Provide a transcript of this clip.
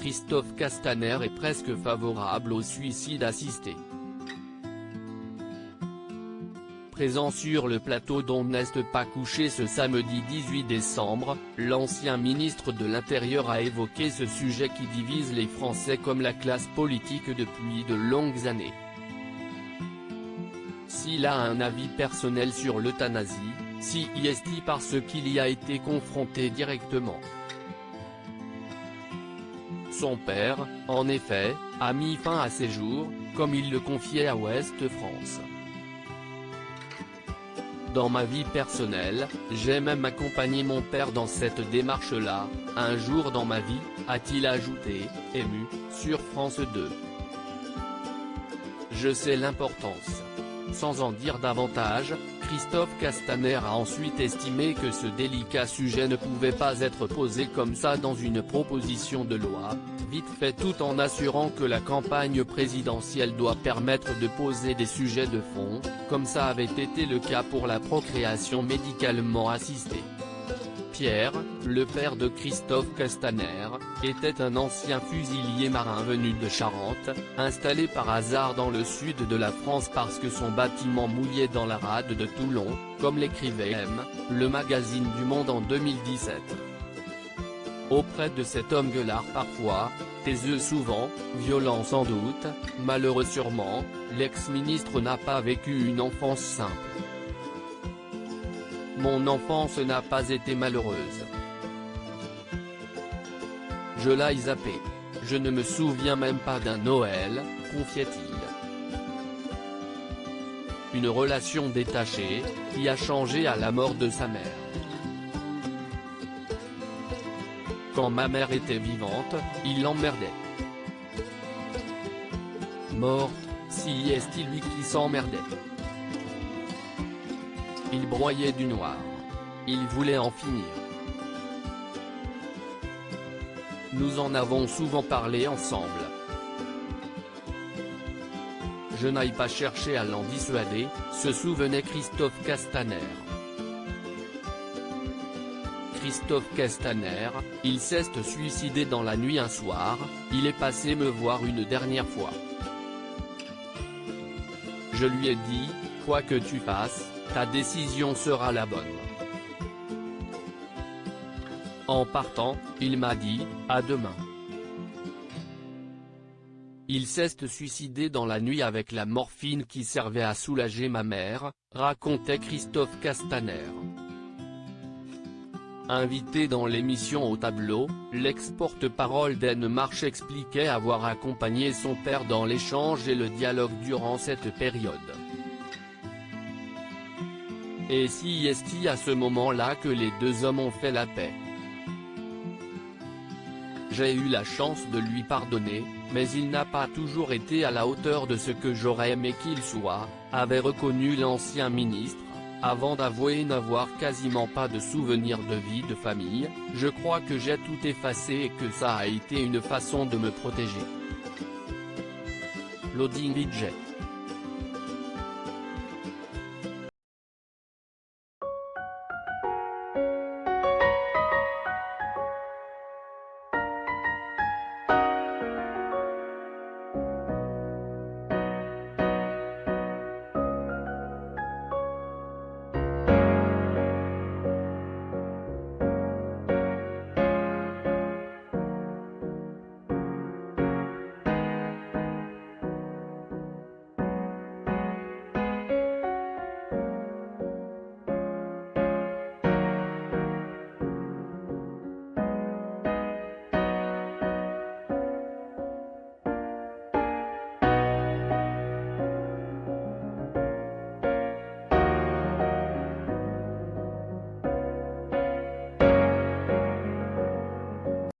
Christophe Castaner est presque favorable au suicide assisté. Présent sur le plateau d'On n'est pas couché ce samedi 18 décembre, l'ancien ministre de l'Intérieur a évoqué ce sujet qui divise les Français comme la classe politique depuis de longues années. S'il a un avis personnel sur l'euthanasie, c'est parce qu'il y a été confronté directement. Son père, en effet, a mis fin à ses jours, comme il le confiait à Ouest France. Dans ma vie personnelle, j'ai même accompagné mon père dans cette démarche-là, un jour dans ma vie, a-t-il ajouté, ému, sur France 2. Je sais l'importance. Sans en dire davantage, Christophe Castaner a ensuite estimé que ce délicat sujet ne pouvait pas être posé comme ça dans une proposition de loi, vite fait, tout en assurant que la campagne présidentielle doit permettre de poser des sujets de fond, comme ça avait été le cas pour la procréation médicalement assistée. Pierre, le père de Christophe Castaner, était un ancien fusilier marin venu de Charente, installé par hasard dans le sud de la France parce que son bâtiment mouillait dans la rade de Toulon, comme l'écrivait M, le magazine du Monde en 2017. Auprès de cet homme gueulard parfois, taiseux souvent, violent sans doute, malheureux sûrement, l'ex-ministre n'a pas vécu une enfance simple. Mon enfance n'a pas été malheureuse. Je l'ai zappé. Je ne me souviens même pas d'un Noël, confiait-il. Une relation détachée, qui a changé à la mort de sa mère. Quand ma mère était vivante, il l'emmerdait. Morte, si est lui qui s'emmerdait. Il broyait du noir. Il voulait en finir. Nous en avons souvent parlé ensemble. Je n'aille pas chercher à l'en dissuader, se souvenait Christophe Castaner. Christophe Castaner, il s'est suicidé dans la nuit un soir, il est passé me voir une dernière fois. Je lui ai dit, quoi que tu fasses, ta décision sera la bonne. En partant, il m'a dit, à demain. Il s'est suicidé dans la nuit avec la morphine qui servait à soulager ma mère, racontait Christophe Castaner. Invité dans l'émission Au Tableau, l'ex-porte-parole d'En Marche expliquait avoir accompagné son père dans l'échange et le dialogue durant cette période. Et si est à ce moment-là que les deux hommes ont fait la paix. J'ai eu la chance de lui pardonner, mais il n'a pas toujours été à la hauteur de ce que j'aurais aimé qu'il soit, avait reconnu l'ancien ministre, avant d'avouer n'avoir quasiment pas de souvenirs de vie de famille. Je crois que j'ai tout effacé et que ça a été une façon de me protéger. Loading Widget.